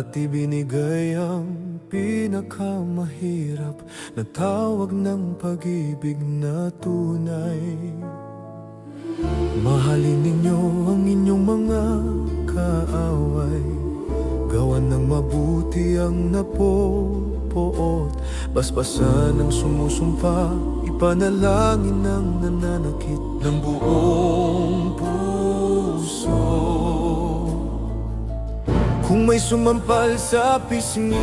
at ibinigay ang pinakamahirap na tawag ng pag-ibig na tunay. Mahalin ninyo ang inyong mga kaaway, gawan ng mabuti ang napopoot, basbasan ng sumusumpa, ipanalangin ng nananakit ng buong puso. Kung may sumampal sa pisngi,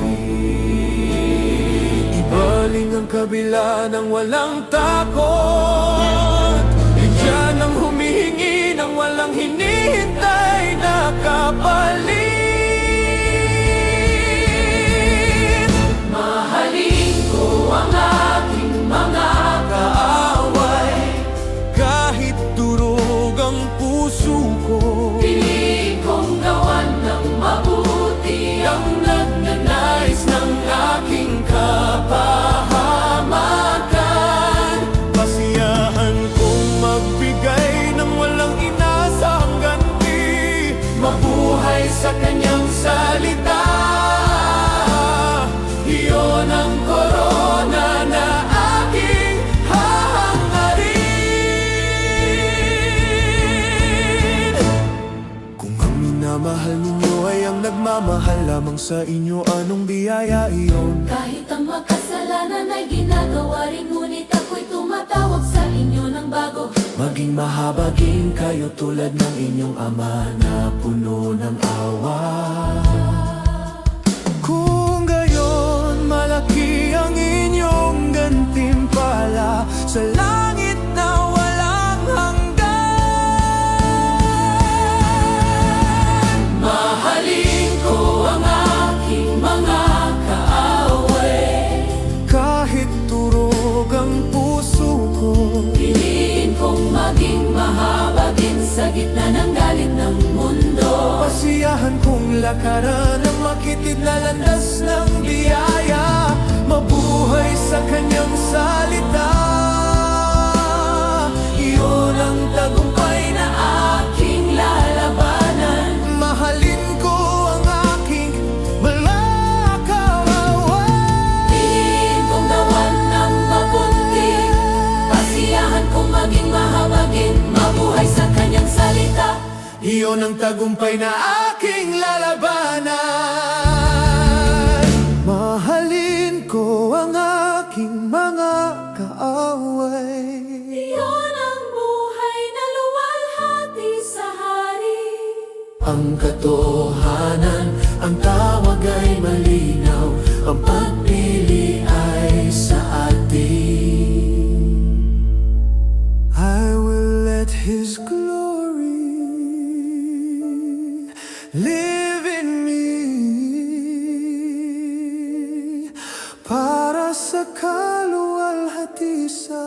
ibaling ang kabila ng walang takot. Bigyan ng humihingi ng walang hinihintay na kapalit. Mahalin ko ang aking mga Kaaway, kahit durog ang puso ko, piliin kong gawan ng mabuti ang nagnanais ng aking kapahamakan. pasiyahan kong magbigay ng walang inasahang ganti, Mabuhay sa kanyang salita, iyon ang korona na aking hahangarin. Kung ang minamahal ninyo ay ang nagmamahal lamang sa inyo, anong biyaya iyon? Kahit ang makasalanan ay ginagawa rin, ngunit ako'y tumatawag sa inyo ng bago. Maging mahabagin kayo tulad ng inyong ama na puno ng awa. Kung gayon, malaki ang inyong gantimpala sa langit na walang hanggan. Mahalin ko ang aking mga kaaway, Kahit turog ang puso ko, piliin kong maging mahabagin sa gitna ng galit ng mundo. pasiyahan kong lakaran ang makitid na landas ng biyaya, mabuhay sa kanyang salita. Iyon ang tagumpay Na aking lalabanan, Mahalin ko ang aking mga kaaway. piliin kong gawan ng mabuti, pasiyahan kong maging mahabagin, mabuhay sa kanyang salita. Iyon ang tagumpay na aking lalabanan. Mahalin ko ang aking mga kaaway. Iyon ang buhay na luwalhati sa hari. Ang katotohanan, ang tawag ay malinaw, ang pagpili ay sa atin. I will let His glory live in me, para sa kaluwalhatisan.